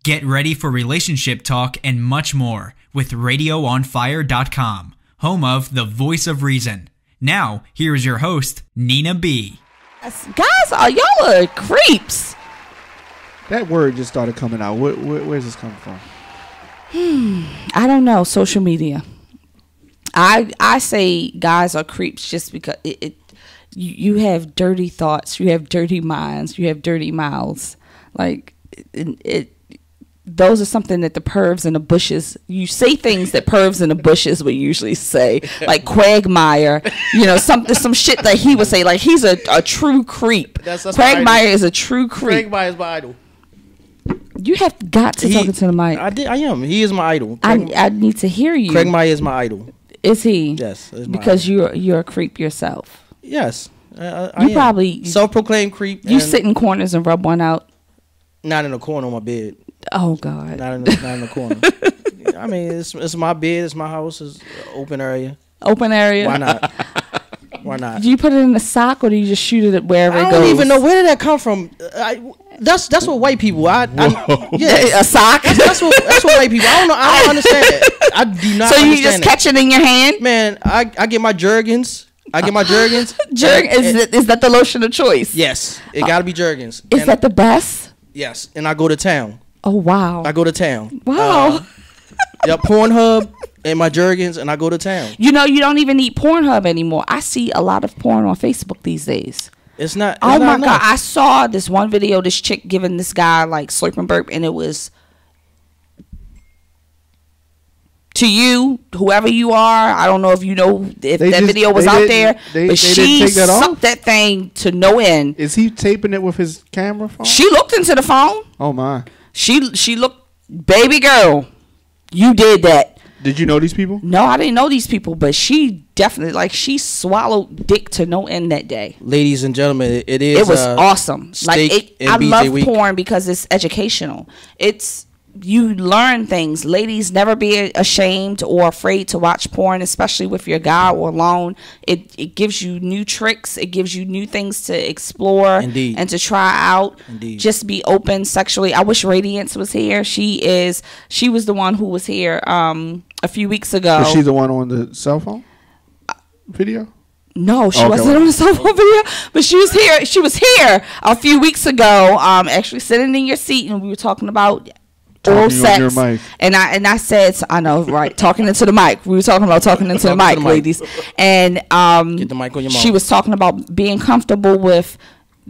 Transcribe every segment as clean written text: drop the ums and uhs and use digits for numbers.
Get ready for relationship talk and much more with RadioOnFire.com, home of The Voice of Reason. Now, here is your host, Nina B. Guys, y'all are creeps. That word just started coming out. Where's this coming from? I don't know. Social media. I say guys are creeps just because you have dirty thoughts, you have dirty minds, you have dirty mouths. Like those are something that the pervs in the bushes, you say things that pervs in the bushes would usually say, like Quagmire, some shit that he would say, like he's a true creep. Quagmire is a true creep. Quagmire is my idol. You have got to talk into the mic. I am. He is my idol. I need to hear you. Quagmire is my idol. Is he? Yes. Because you're a creep yourself. Yes. You probably self-proclaimed creep. You sit in corners and rub one out. Not in the corner on my bed. Oh God. Not in the corner. I mean, it's my bed. It's my house. It's open area. Open area. Why not? Why not? Do you put it in a sock or do you just shoot it wherever it goes? I don't even know where did that come from. That's what white people. Yeah, a sock. That's what white people. I don't understand it. I do not. So you just catch it in your hand, man. I get my Jergens. Jergens. Is that the lotion of choice? Yes, it got to be Jergens. Is that the best? Yes, and I go to town. Oh wow. I go to town. Wow. Pornhub and my Jergens, and I go to town. You don't even need Pornhub anymore. I see a lot of porn on Facebook these days. It's not. Oh my God! I saw this one video. This chick giving this guy like slurp and burp, and it was to you, whoever you are. I don't know if you know if that video was out there, but she sucked that thing to no end. Is he taping it with his camera phone? She looked into the phone. Oh my! She looked, baby girl, you did that. Did you know these people? No, I didn't know these people, but she definitely, she swallowed dick to no end that day. Ladies and gentlemen, it was awesome. Like I love porn because it's educational. You learn things. Ladies, never be ashamed or afraid to watch porn, especially with your guy or alone. It gives you new tricks. It gives you new things to explore. Indeed. And to try out. Indeed. Just be open sexually. I wish Radiance was here. She was the one who was here a few weeks ago. Was she the one on the cell phone video? No, she wasn't on the cell phone video, but she was here. She was here a few weeks ago, actually sitting in your seat, and we were talking about oral sex, and I said, I know, right? Talking into the mic. We were talking about talking into the mic, ladies. And get the mic on your mouth. She was talking about being comfortable with,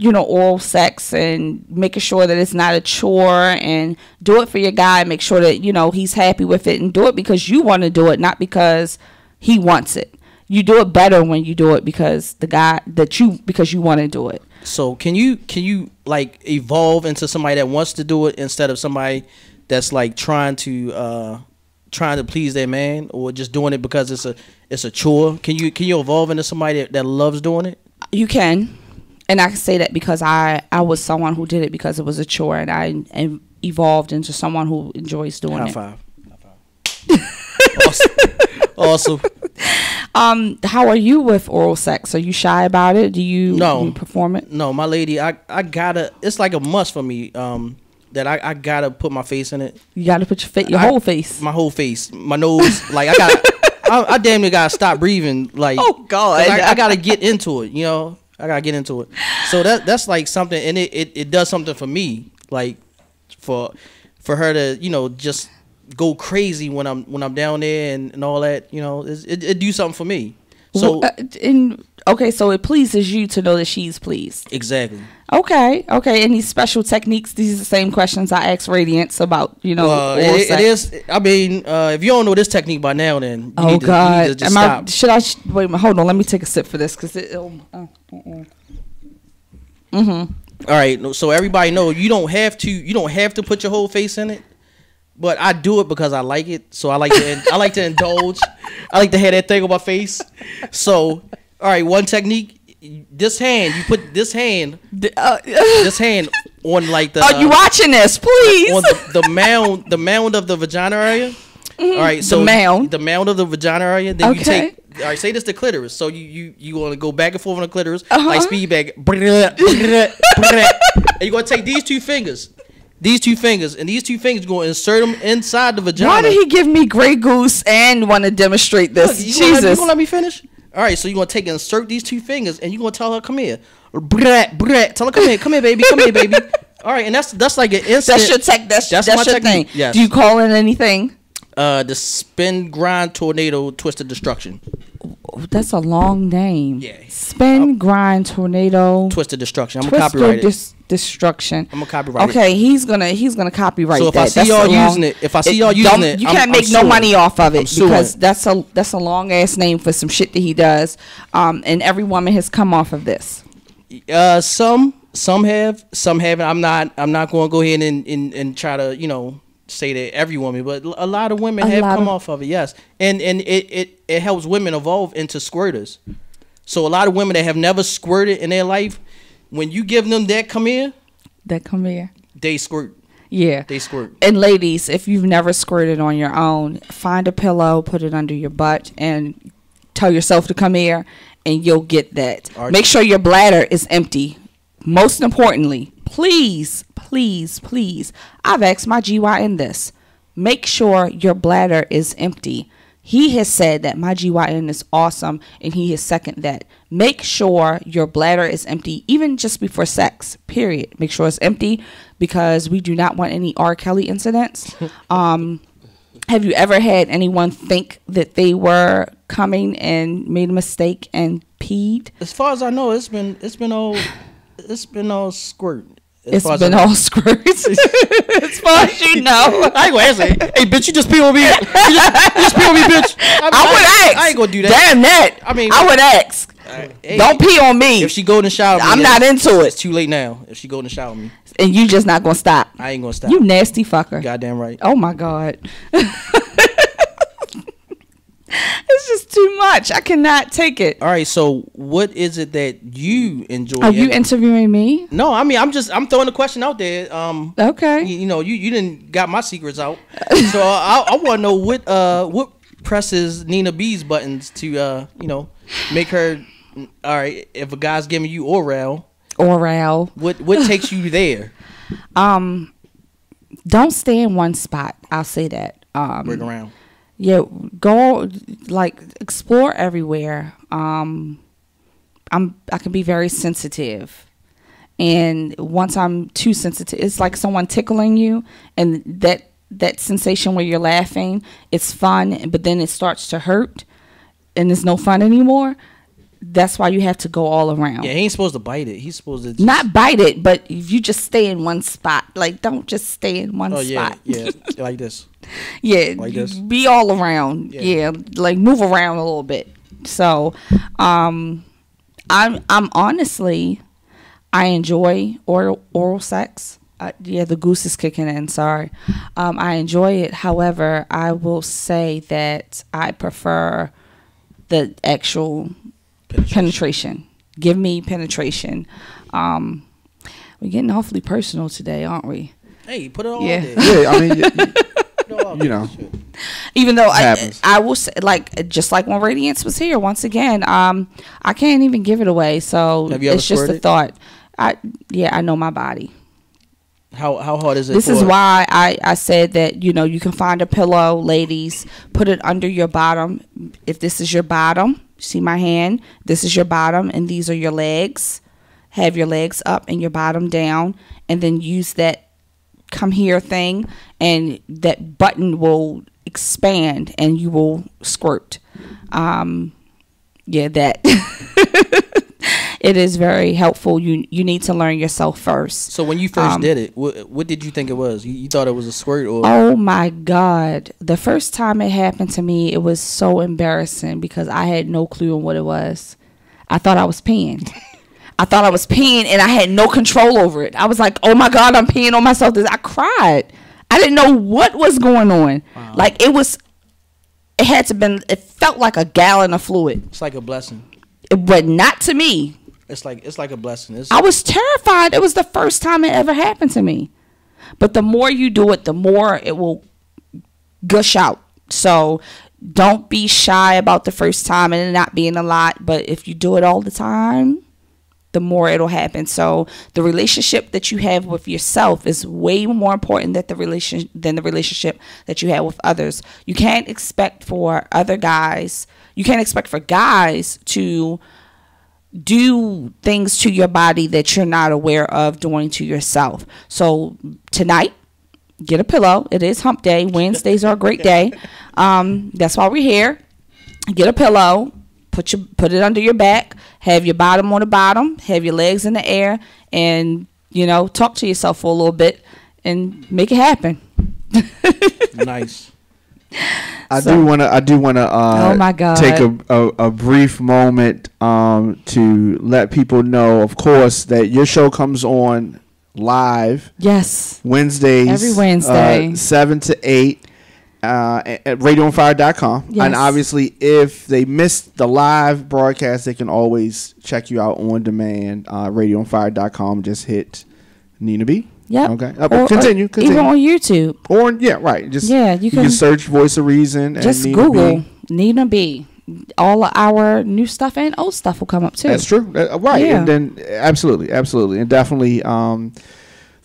oral sex and making sure that it's not a chore, and do it for your guy. Make sure that he's happy with it, and do it because you want to do it, not because he wants it. You do it better when you do it because because you want to do it. So can you like evolve into somebody that wants to do it instead of somebody that's like trying to please their man, or just doing it because it's a chore? Can you evolve into somebody that loves doing it? You can, and I can say that because I was someone who did it because it was a chore, and I evolved into someone who enjoys doing it. High five. Awesome. How are you with oral sex? Are you shy about it? Do you perform it? No, my lady, I gotta. It's like a must for me. That I gotta put my face in it. You gotta put your whole face. My whole face, my nose. Like I damn near gotta stop breathing. Like, oh God, I gotta get into it. I gotta get into it. So that's like something, and it does something for me. Like for her to just go crazy when I'm down there and all that. It do something for me. So okay, so it pleases you to know that she's pleased. Exactly. Okay. Any special techniques? These are the same questions I asked Radiance about. It is. I mean, if you don't know this technique by now, then you need to just stop. Should I? Wait. Hold on. Let me take a sip for this because it'll. All right. So everybody know you don't have to put your whole face in it. But I do it because I like it. So I like to indulge. I like to have that thing on my face. So, all right, one technique. This hand, you put this hand on like the. Are you watching this, please? On the mound of the vagina area. Mm-hmm. All right, so the mound of the vagina area. Then you take. All right, say this the clitoris. So you want to go back and forth on the clitoris, like speed bag. And you're gonna take these two fingers. these two fingers, and these two fingers going to insert them inside the vagina. Why did he give me Grey Goose and want to demonstrate this? Look, Jesus. You gonna let me finish? All right, so you're going to take and insert these two fingers, and you're going to tell her, come here. Brat, brat. Tell her, come here, baby, come here, baby. All right, and that's like an instant. That's your tech. That's my your technique. thing. Yes. Do you call it anything? The spin, grind, tornado, twisted destruction. That's a long name. Yeah. Spin, grind, tornado, Twisted destruction. I'm gonna copyright it. Destruction. I'm gonna copyright it. Okay, he's gonna copyright So if that. I see y'all using it, you can't make no money off of it because suing. that's a long ass name for some shit that he does. And every woman has come off of this. Some have, some haven't. I'm not going to go ahead and try to say that every woman, but a lot of women have come off of it. Yes, and it helps women evolve into squirters. So a lot of women that have never squirted in their life, when you give them that come here, they squirt. Yeah, they squirt. And ladies, if you've never squirted on your own, find a pillow, put it under your butt, and tell yourself to come here, and you'll get that. Make sure your bladder is empty. Most importantly, please, I've asked my GYN this. Make sure your bladder is empty. He has said that my GYN is awesome, and he has seconded that. Make sure your bladder is empty, even just before sex, period. Make sure it's empty because we do not want any R. Kelly incidents. Have you ever had anyone think that they were coming and made a mistake and peed? As far as I know, it's been all squirt. It's been all squirts. As far as you know. I ain't gonna answer. Hey, bitch, you just pee on me. You just pee on me, bitch. I would ask. I ain't gonna do that. Damn that. I mean, I would ask. Hey, don't pee on me. If she go in the shower, I'm not into it. It's too late now. If she go in the shower with me, and you just not gonna stop. I ain't gonna stop. You nasty fucker. Goddamn right. Oh my god. It's just too much. I cannot take it. All right, so what is it that you enjoy? Are you interviewing me? No, I mean I'm throwing the question out there. Okay. You didn't got my secrets out, so I want to know what presses Nina B's buttons to make her. All right, if a guy's giving you oral, what takes you there? Don't stay in one spot. I'll say that. Break around. Yeah, go explore everywhere. I can be very sensitive, and once I'm too sensitive, it's like someone tickling you, and that sensation where you're laughing, it's fun, but then it starts to hurt, and it's no fun anymore. That's why you have to go all around. Yeah, he ain't supposed to bite it. He's supposed to not bite it, but if you just stay in one spot, don't just stay in one spot. Yeah, like this. Yeah, like this. Be all around. Yeah, move around a little bit. So, I'm honestly, I enjoy oral sex. The goose is kicking in. Sorry, I enjoy it. However, I will say that I prefer the actual penetration. Give me penetration. We're getting awfully personal today, aren't we? Hey, put it all yeah. there. Yeah, I mean, even though I will say, just like when Radiance was here once again, I can't even give it away. So it's just a thought. I know my body. How hard is it? This is why I said that you can find a pillow, ladies, put it under your bottom. If this is your bottom, see my hand, this is your bottom and these are your legs. Have your legs up and your bottom down, and then use that come here thing, and that button will expand and you will squirt. That it is very helpful. You need to learn yourself first. So when you first did it, what did you think it was? You thought it was a squirt, or? Oh my God! The first time it happened to me, it was so embarrassing because I had no clue on what it was. I thought I was peeing. And I had no control over it. I was like, oh my God, I'm peeing on myself. I cried. I didn't know what was going on. Wow. It felt like a gallon of fluid. It's like a blessing. But not to me. It's like a blessing. I was terrified. It was the first time it ever happened to me. But the more you do it, the more it will gush out. So don't be shy about the first time and it not being a lot. But if you do it all the time, the more it'll happen. So the relationship that you have with yourself is way more important than the relationship that you have with others. You can't expect for guys to do things to your body that you're not aware of doing to yourself. So tonight, get a pillow. It is hump day. Wednesdays are a great day. That's why we're here. Get a pillow. Put it under your back. Have your bottom on the bottom. Have your legs in the air, and talk to yourself for a little bit and make it happen. Nice. I do want to. Oh my God. Take a brief moment to let people know, of course, that your show comes on live. Yes. Wednesdays. Every Wednesday. 7 to 8. At radioonfire.com. Yes. And obviously, if they missed the live broadcast, they can always check you out on demand. Radioonfire.com. Just hit Nina B. Yep. Okay. Continue. Even on YouTube. You can search Voice of Reason. And just Nina Google B. Nina B. All of our new stuff and old stuff will come up too. That's true. Right. Yeah. And then absolutely, and definitely.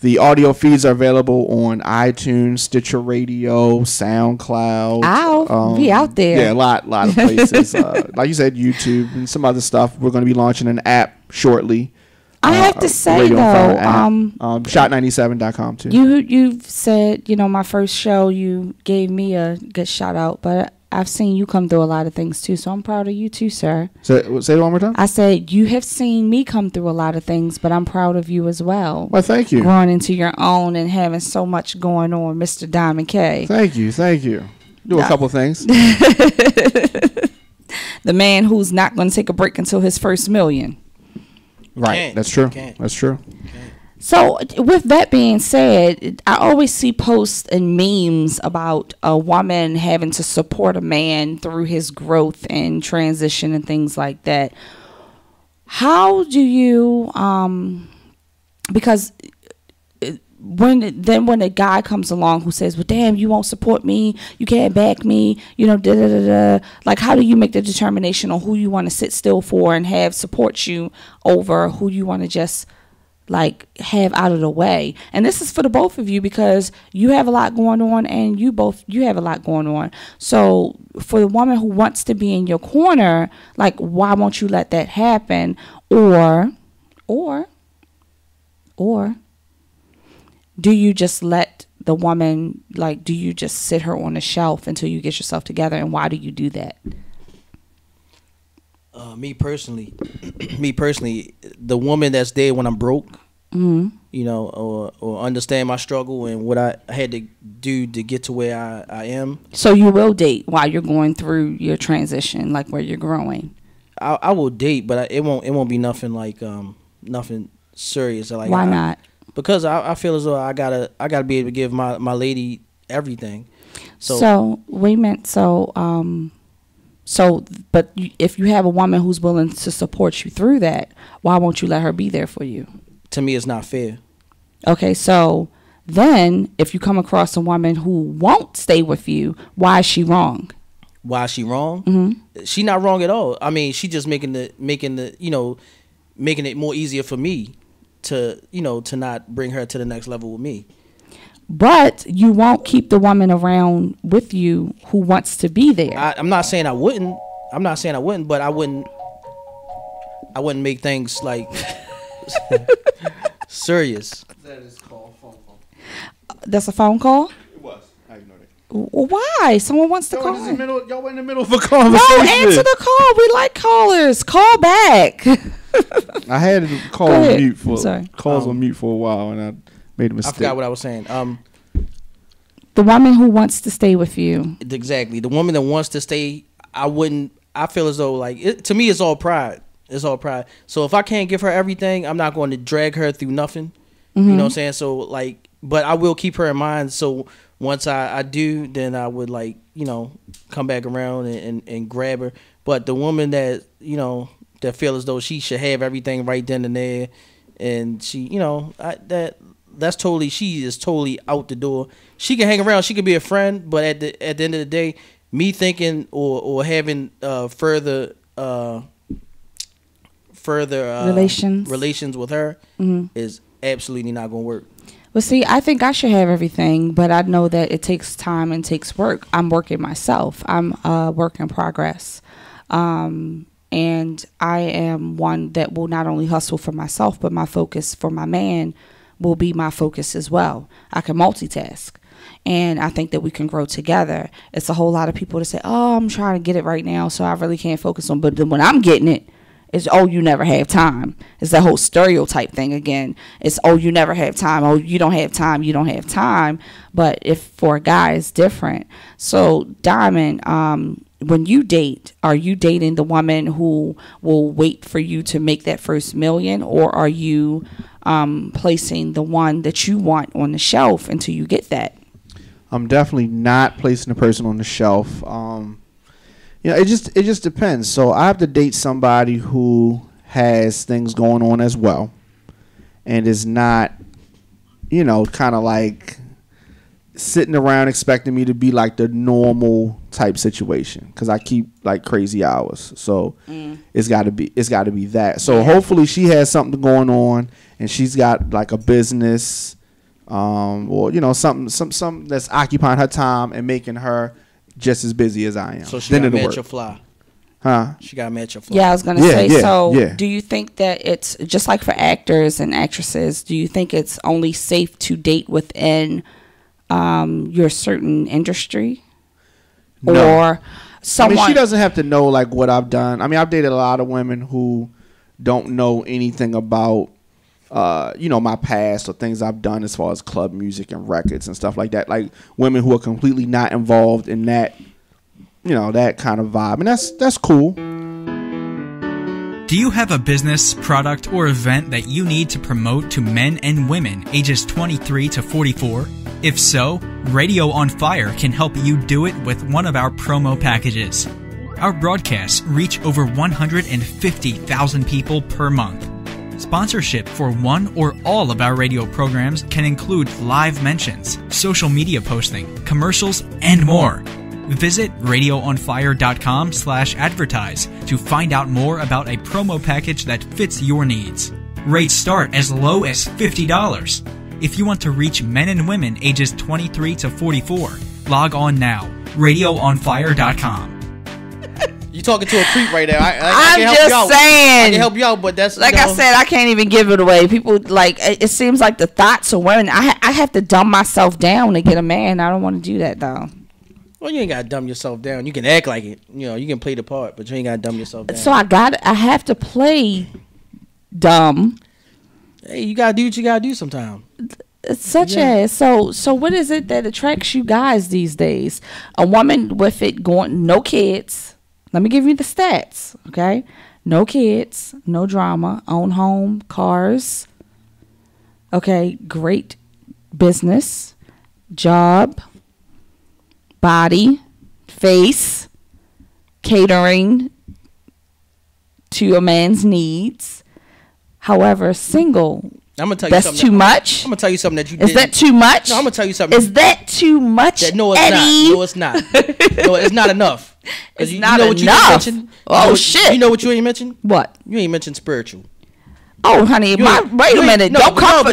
The audio feeds are available on iTunes, Stitcher Radio, SoundCloud. We out there. Yeah, a lot of places. Like you said, YouTube and some other stuff. We're going to be launching an app shortly. I have to say though, shot97.com too. You've said, my first show, you gave me a good shout out, but I've seen you come through a lot of things too, so I'm proud of you too, sir. Say it one more time. I said you have seen me come through a lot of things, but I'm proud of you as well. Well, thank you. Growing into your own and having so much going on, Mr. Diamond K. Thank you. Do a couple things. The man who's not going to take a break until his first million. Right. That's true. That's true. So with that being said, I always see posts and memes about a woman having to support a man through his growth and transition and things like that. How do you, because when a guy comes along who says, well, damn, you won't support me, you can't back me, like, how do you make the determination on who you want to sit still for and have support you over who you want to just like have out of the way? And this is for the both of you, because you have a lot going on and you have a lot going on. So for the woman who wants to be in your corner, like, why won't you let that happen? Or do you just let the woman, like, do you just sit her on the shelf until you get yourself together? And why do you do that? Me personally, the woman that's there when I'm broke, or understand my struggle and what I had to do to get to where I am. So you will date while you're going through your transition, like where you're growing. I will date, but it won't be nothing like nothing serious. Like, why not? Because I feel as though I gotta be able to give my lady everything. But if you have a woman who's willing to support you through that, why won't you let her be there for you? To me, it's not fair. Okay, so then if you come across a woman who won't stay with you, why is she wrong? Why is she wrong? Mm-hmm. She not wrong at all. I mean, she just making it more easier for me to not bring her to the next level with me. But you won't keep the woman around with you who wants to be there. I'm not saying I wouldn't. But I wouldn't make things like serious. That is called phone call. That's a phone call? It was. How you know that? Why? Someone wants to call. Y'all in the middle of a conversation. No, answer the call. We like callers. Call back. I had to call on mute calls on mute for a while, and I made a mistake. I forgot what I was saying. The woman who wants to stay with you. Exactly. The woman that wants to stay, I feel as though, like, to me, it's all pride. It's all pride. So if I can't give her everything, I'm not going to drag her through nothing. Mm-hmm. You know what I'm saying? So, like, but I will keep her in mind. So once I do, then I would, like, come back around and grab her. But the woman that, that feel as though she should have everything right then and there, and she, she is totally out the door. She can hang around, she can be a friend, but at the end of the day, me thinking or having further further relations with her is absolutely not going to work. Well, see, I think I should have everything, but I know that it takes time and takes work. I'm working myself. I'm a work in progress. And I am one that will not only hustle for myself, but my focus for my man will be my focus as well. I can multitask. And I think that we can grow together. It's a whole lot of people that say, oh, I'm trying to get it right now, so I really can't focus on. But then when I'm getting it, it's, oh, you never have time. It's that whole stereotype thing again. It's, oh, you never have time. Oh, you don't have time. You don't have time. But if for a guy, it's different. So, Diamond, when you date, are you dating the woman who will wait for you to make that first million? Or are you placing the one that you want on the shelf until you get that? I'm definitely not placing the person on the shelf. It just depends. So I have to date somebody who has things going on as well, and is not, kind of like sitting around expecting me to be like the normal type situation, because I keep like crazy hours. So it's got to be that. So hopefully she has something going on, and she's got like a business, or something that's occupying her time and making her just as busy as I am. So she got to match your fly. Huh? She got to match your fly. Yeah, I was going to say, do you think that it's just like for actors and actresses, do you think it's only safe to date within your certain industry? No. Or someone... she doesn't have to know like what I've done. I've dated a lot of women who don't know anything about my past or things I've done as far as club music and records and stuff like that. Like women who are completely not involved in that, that kind of vibe. And that's cool. Do you have a business, product, or event that you need to promote to men and women ages 23 to 44? If so, Radio on Fire can help you do it with one of our promo packages. Our broadcasts reach over 150,000 people per month. Sponsorship for one or all of our radio programs can include live mentions, social media posting, commercials, and more. Visit radioonfire.com/advertise to find out more about a promo package that fits your needs. Rates start as low as $50. If you want to reach men and women ages 23 to 44, log on now, radioonfire.com. You talking to a creep right there. I'm just saying. I can help you out, but that's like I said, I can't even give it away. People like it seems like the thoughts of women. I have to dumb myself down to get a man. I don't want to do that though. Well, you ain't gotta dumb yourself down. You can act like it. You can play the part, but you ain't gotta dumb yourself down. So I have to play dumb. Hey, you gotta do what you gotta do sometime. So what is it that attracts you guys these days? A woman with it going, no kids. Let me give you the stats, okay? No kids, no drama, own home, cars, okay, great business, job, body, face, catering to a man's needs. However, single. I'm gonna tell you that's something. Too much. I'm gonna tell you something that you. Is that too much? No, I'm gonna tell you something. Is that too much? No, it's Eddie? not. No, it's not. No, it's not enough. It's not enough. Shit! You know what you ain't mentioned? What? You ain't mentioned spiritual. Oh, honey, wait a minute. Don't come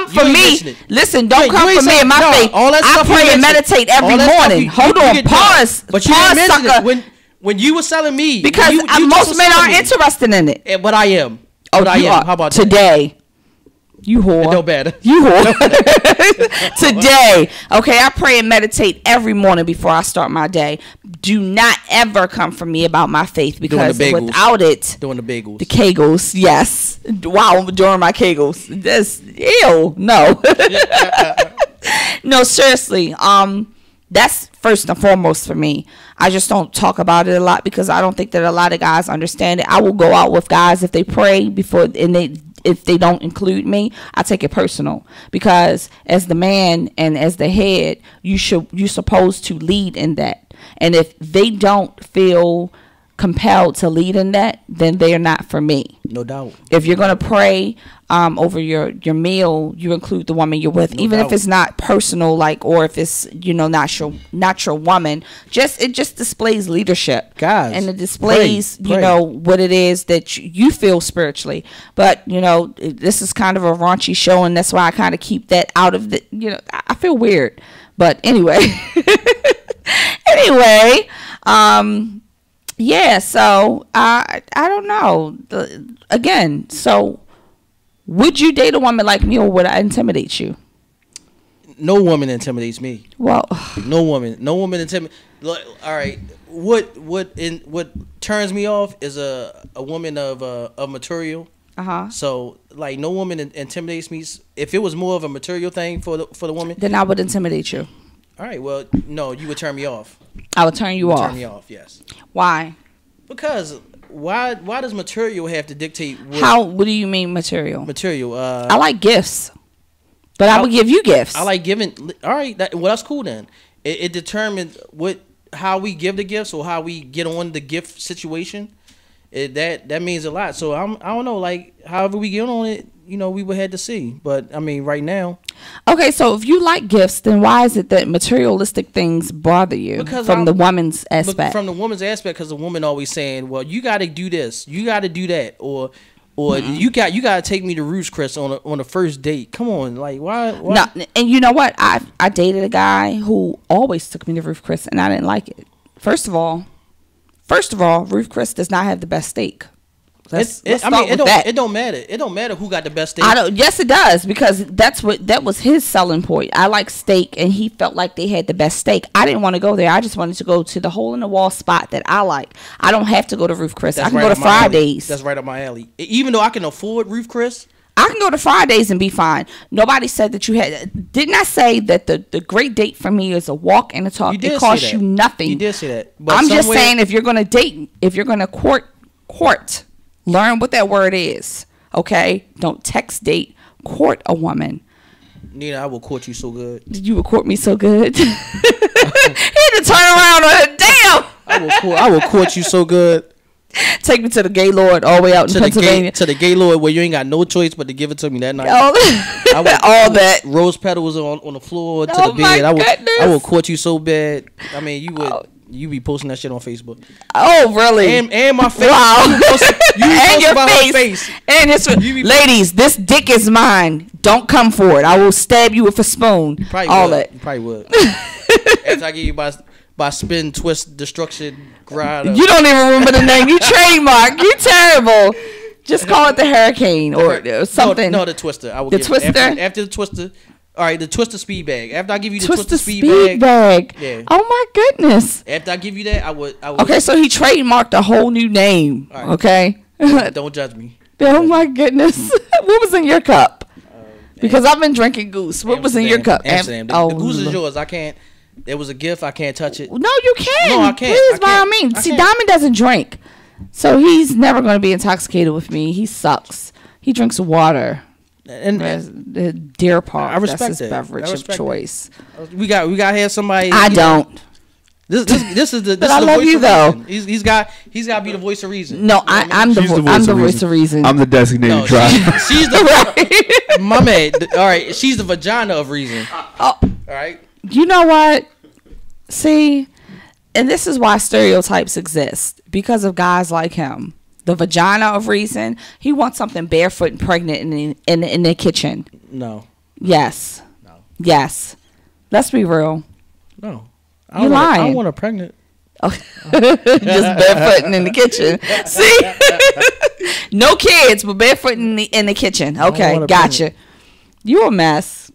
for me. Listen, don't come for me in my faith. I pray and meditate every morning. Hold on, pause. But you didn't mention it when you were selling me. Because most men aren't interested in it. But I am. Oh, you are. How about today? You whore. It don't matter. You whore. Today. Okay, I pray and meditate every morning before I start my day. Do not ever come for me about my faith, because without it. Doing the bagels. The kegels, yes. Wow, during my kegels. That's ew. No. No, seriously. That's first and foremost for me. I just don't talk about it a lot because I don't think that a lot of guys understand it. I will go out with guys if they pray before and if they don't include me, I take it personal, because as the man and as the head, you're supposed to lead in that. And if they don't feel compelled to lead in that, then they are not for me. No doubt. If you're going to pray over your meal, you include the woman you're with, even if it's not personal, like, or if it's, you know, not your woman. It just displays leadership, guys, and it displays pray. You know what it is that you feel spiritually. But you know, this is kind of a raunchy show, and that's why I kind of keep that out of the. You know, I feel weird, but anyway, yeah. So I don't know. Again, so. Would you date a woman like me, or would I intimidate you? No woman intimidates me. Well, no woman intimidates. All right, what turns me off is a woman of material. So like, no woman intimidates me. If it was more of a material thing for the woman, then I would intimidate you. All right, well, no, you would turn me off. I would turn you off. Turn me off, yes. Why? Because why does material have to dictate what do you mean material? I like gifts, but I would give you gifts. I like giving. All right, that's cool then. It determines how we give the gifts, or how we get on the gift situation. That means a lot. So I don't know, like, however we get on it, you know, we would have to see. But I mean, right now. Okay, so if you like gifts, then why is it that materialistic things bother you from the woman's aspect? From the woman's aspect, because the woman always saying, "Well, you got to do this, you got to do that," or you got to take me to Ruth's Chris on the first date. Come on, like, why? No, and you know what? I dated a guy who always took me to Ruth's Chris, and I didn't like it. First of all, Ruth's Chris does not have the best steak. It don't matter. It don't matter who got the best steak. Yes, it does, because that was his selling point. I like steak, and he felt like they had the best steak. I didn't want to go there. I just wanted to go to the hole in the wall spot that I like. I don't have to go to Ruth's Chris. I can go to Fridays. That's right up my alley. Even though I can afford Ruth's Chris, I can go to Fridays and be fine. Nobody said that you had. Didn't I say that the great date for me is a walk and a talk? It costs you nothing. You did say that. But I'm just saying, if you're going to date, if you're going to court. Learn what that word is, okay? Don't text date. Court a woman. Nina, I will court you so good. You will court me so good. He had to turn around on her. Damn. I will court you so good. Take me to the gay lord all the way out in Pennsylvania. To the gay lord where you ain't got no choice but to give it to me that night. All that. Rose petals on the floor to the bed. I will court you so bad. I mean, you would. You be posting that shit on Facebook. Oh, really? And my face. Wow. And your face. And ladies, this dick is mine. Don't come for it. I will stab you with a spoon. You probably would. After I give you by spin, twist, destruction, grind. You don't even remember the name. You trademark. You terrible. Just call it the hurricane or something. No, the twister. I will the twister. After the twister. All right, the Twister speed bag. After I give you the Twister speed bag. Yeah. Oh my goodness. After I give you that, I would. Okay, so he trademarked a whole new name. Right. Okay. Don't judge me. Oh my goodness. What was in your cup? Because I've been drinking Goose. What was in your cup? Amsterdam. The Goose is yours. I can't. It was a gift. I can't touch it. No, you can. No, I can't. Please, by all means. See, Diamond doesn't drink, so he's never going to be intoxicated with me. He sucks. He drinks water. And Deer Park. I respect that's his beverage of choice. We got to have somebody. I don't. This is the. But I love you though. He's got to be the voice of reason. No, I'm the voice of reason. I'm the designated driver. She's the my man. All right, she's the vagina of reason. All right. You know what? See, and this is why stereotypes exist, because of guys like him. The vagina of reason. He wants something barefoot and pregnant in the kitchen. No. Yes. No. Yes. Let's be real. No. You lying. I don't want her pregnant. Oh. Just barefooting in the kitchen. See? No kids, but barefoot in the kitchen. Okay, gotcha. You a mess.